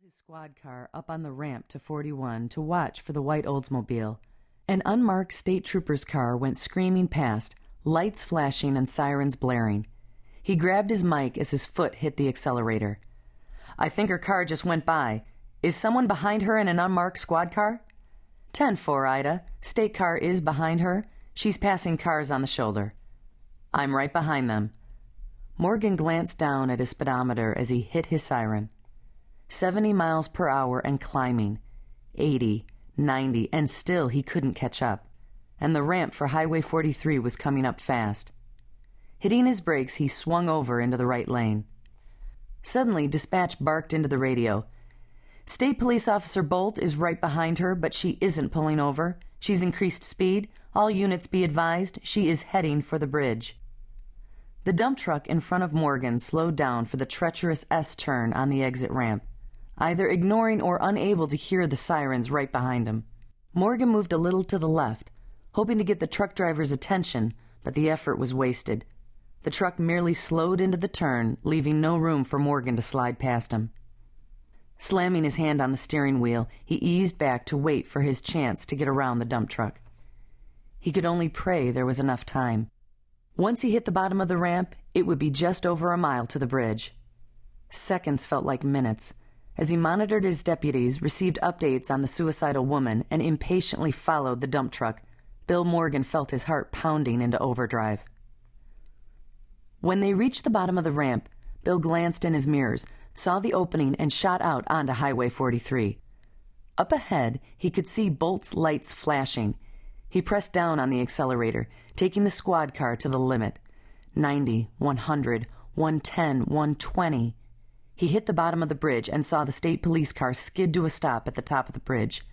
His squad car up on the ramp to 41 to watch for the white Oldsmobile. An unmarked state trooper's car went screaming past, lights flashing and sirens blaring. He grabbed his mic as his foot hit the accelerator. "I think her car just went by. Is someone behind her in an unmarked squad car?" 10-4, Ida. State car is behind her. She's passing cars on the shoulder. I'm right behind them. Morgan glanced down at his speedometer as he hit his siren. 70 miles per hour and climbing. 80, 90, and still he couldn't catch up. And the ramp for Highway 43 was coming up fast. Hitting his brakes, he swung over into the right lane. Suddenly, dispatch barked into the radio. "State Police Officer Boldt is right behind her, but she isn't pulling over. She's increased speed. All units be advised, she is heading for the bridge." The dump truck in front of Morgan slowed down for the treacherous S-turn on the exit ramp, either ignoring or unable to hear the sirens right behind him. Morgan moved a little to the left, hoping to get the truck driver's attention, but the effort was wasted. The truck merely slowed into the turn, leaving no room for Morgan to slide past him. Slamming his hand on the steering wheel, he eased back to wait for his chance to get around the dump truck. He could only pray there was enough time. Once he hit the bottom of the ramp, it would be just over a mile to the bridge. Seconds felt like minutes. As he monitored his deputies, received updates on the suicidal woman, and impatiently followed the dump truck, Bill Morgan felt his heart pounding into overdrive. When they reached the bottom of the ramp, Bill glanced in his mirrors, saw the opening, and shot out onto Highway 43. Up ahead, he could see Boldt's lights flashing. He pressed down on the accelerator, taking the squad car to the limit. 90, 100, 110, 120. He hit the bottom of the bridge and saw the state police car skid to a stop at the top of the bridge.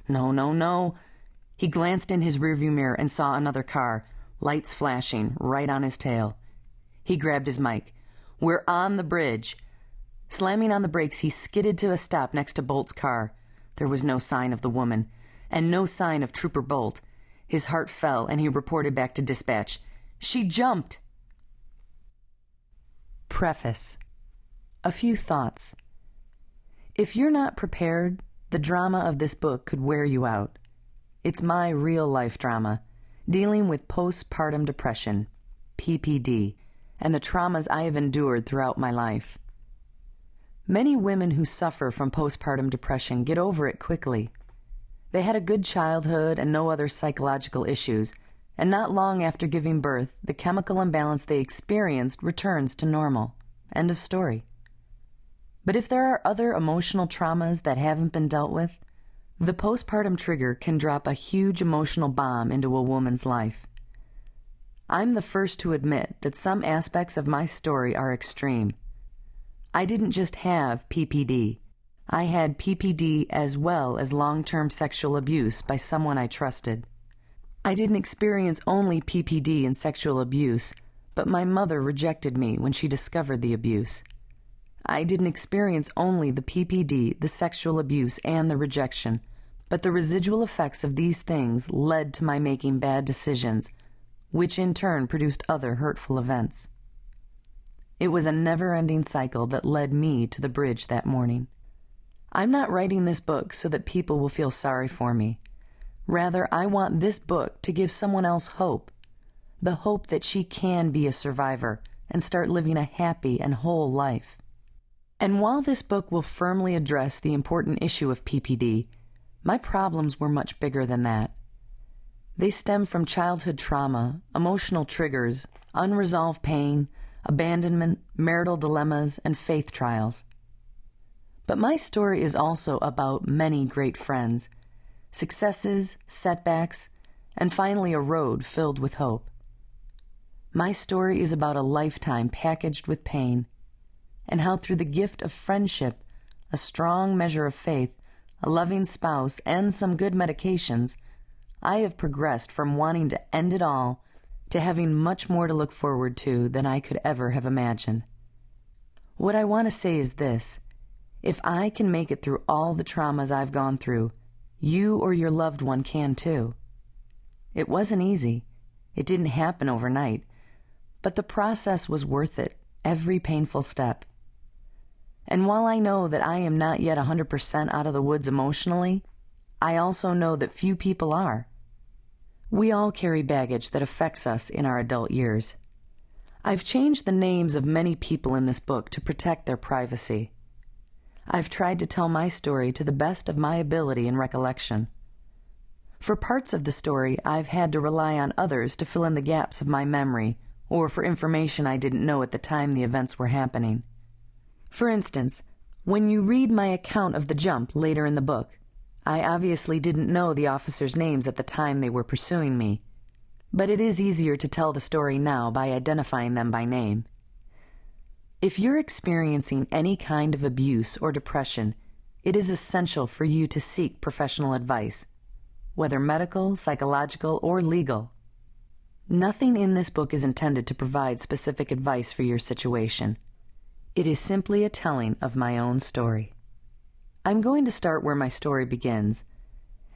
No, no, no. He glanced in his rearview mirror and saw another car, lights flashing, right on his tail. He grabbed his mic. "We're on the bridge." Slamming on the brakes, he skidded to a stop next to Boldt's car. There was no sign of the woman, and no sign of Trooper Boldt. His heart fell, and he reported back to dispatch. "She jumped." Preface. A few thoughts. If you're not prepared, the drama of this book could wear you out. It's my real-life drama, dealing with postpartum depression, PPD, and the traumas I have endured throughout my life. Many women who suffer from postpartum depression get over it quickly. They had a good childhood and no other psychological issues, and not long after giving birth, the chemical imbalance they experienced returns to normal. End of story. But if there are other emotional traumas that haven't been dealt with, the postpartum trigger can drop a huge emotional bomb into a woman's life. I'm the first to admit that some aspects of my story are extreme. I didn't just have PPD. I had PPD as well as long-term sexual abuse by someone I trusted. I didn't experience only PPD and sexual abuse, but my mother rejected me when she discovered the abuse. I didn't experience only the PPD, the sexual abuse, and the rejection, but the residual effects of these things led to my making bad decisions, which in turn produced other hurtful events. It was a never-ending cycle that led me to the bridge that morning. I'm not writing this book so that people will feel sorry for me. Rather, I want this book to give someone else hope, the hope that she can be a survivor and start living a happy and whole life. And while this book will firmly address the important issue of PPD, my problems were much bigger than that. They stem from childhood trauma, emotional triggers, unresolved pain, abandonment, marital dilemmas, and faith trials. But my story is also about many great friends, successes, setbacks, and finally a road filled with hope. My story is about a lifetime packaged with pain, and how through the gift of friendship, a strong measure of faith, a loving spouse, and some good medications, I have progressed from wanting to end it all to having much more to look forward to than I could ever have imagined. What I want to say is this: if I can make it through all the traumas I've gone through, you or your loved one can too. It wasn't easy. It didn't happen overnight, but the process was worth it, every painful step. And while I know that I am not yet 100% out of the woods emotionally, I also know that few people are. We all carry baggage that affects us in our adult years. I've changed the names of many people in this book to protect their privacy. I've tried to tell my story to the best of my ability and recollection. For parts of the story, I've had to rely on others to fill in the gaps of my memory or for information I didn't know at the time the events were happening. For instance, when you read my account of the jump later in the book, I obviously didn't know the officers' names at the time they were pursuing me, but it is easier to tell the story now by identifying them by name. If you're experiencing any kind of abuse or depression, it is essential for you to seek professional advice, whether medical, psychological, or legal. Nothing in this book is intended to provide specific advice for your situation. It is simply a telling of my own story. I'm going to start where my story begins,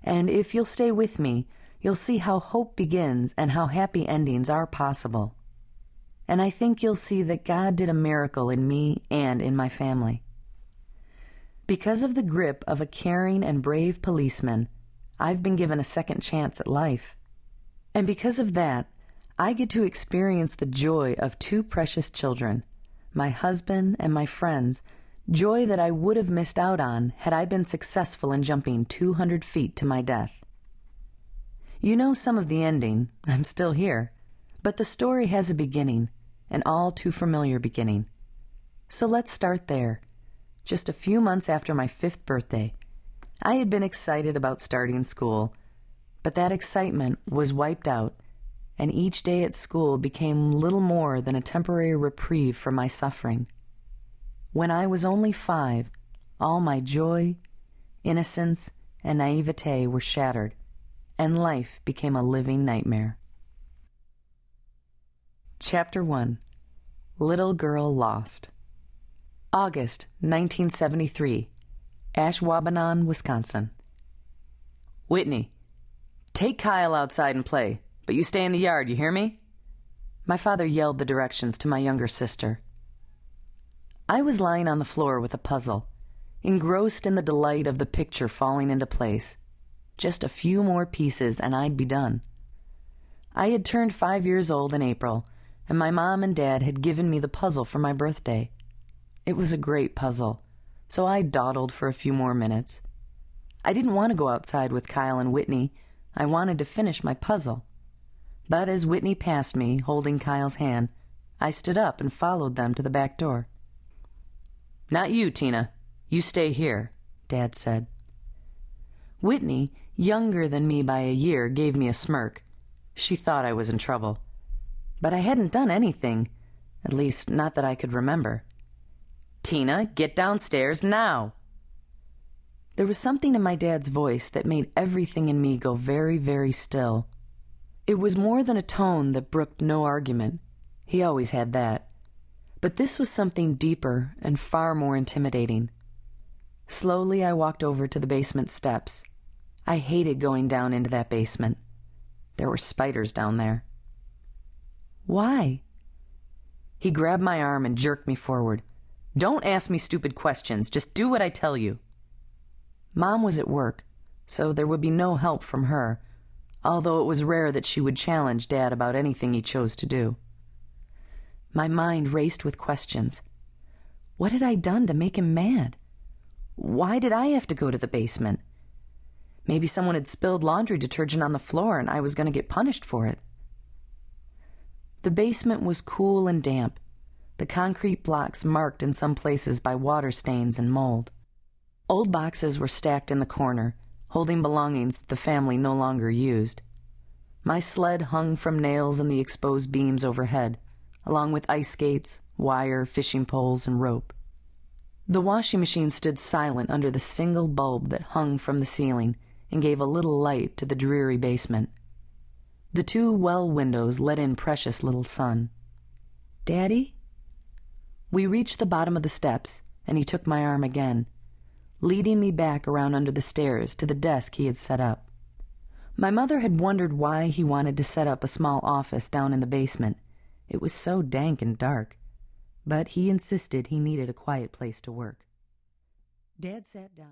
and if you'll stay with me, you'll see how hope begins and how happy endings are possible. And I think you'll see that God did a miracle in me and in my family. Because of the grip of a caring and brave policeman, I've been given a second chance at life. And because of that, I get to experience the joy of two precious children, my husband and my friends, joy that I would have missed out on had I been successful in jumping 200 feet to my death. You know some of the ending, I'm still here, but the story has a beginning, an all too familiar beginning. So let's start there. Just a few months after my 5th birthday, I had been excited about starting school, but that excitement was wiped out, and each day at school became little more than a temporary reprieve from my suffering. When I was only 5, all my joy, innocence, and naivete were shattered, and life became a living nightmare. Chapter 1. Little Girl Lost. August 1973, Ashwaubenon, Wisconsin. Whitney, take Kyle outside and play, but you stay in the yard, you hear me? My father yelled the directions to my younger sister. I was lying on the floor with a puzzle, engrossed in the delight of the picture falling into place. Just a few more pieces and I'd be done. I had turned 5 years old in April, and my mom and dad had given me the puzzle for my birthday. It was a great puzzle, so I dawdled for a few more minutes. I didn't want to go outside with Kyle and Whitney. I wanted to finish my puzzle. But as Whitney passed me, holding Kyle's hand, I stood up and followed them to the back door. Not you, Tina. You stay here, Dad said. Whitney, younger than me by a year, gave me a smirk. She thought I was in trouble. But I hadn't done anything, at least not that I could remember. Tina, get downstairs now. There was something in my dad's voice that made everything in me go very, very still. It was more than a tone that brooked no argument. He always had that. But this was something deeper and far more intimidating. Slowly I walked over to the basement steps. I hated going down into that basement. There were spiders down there. Why? He grabbed my arm and jerked me forward. Don't ask me stupid questions. Just do what I tell you. Mom was at work, so there would be no help from her, although it was rare that she would challenge Dad about anything he chose to do. My mind raced with questions. What had I done to make him mad? Why did I have to go to the basement? Maybe someone had spilled laundry detergent on the floor and I was going to get punished for it. The basement was cool and damp, the concrete blocks marked in some places by water stains and mold. Old boxes were stacked in the corner, holding belongings that the family no longer used. My sled hung from nails in the exposed beams overhead, along with ice skates, wire, fishing poles, and rope. The washing machine stood silent under the single bulb that hung from the ceiling and gave a little light to the dreary basement. The 2 well windows let in precious little sun. Daddy? We reached the bottom of the steps, and he took my arm again, leading me back around under the stairs to the desk he had set up. My mother had wondered why he wanted to set up a small office down in the basement. It was so dank and dark. but he insisted he needed a quiet place to work. Dad sat down.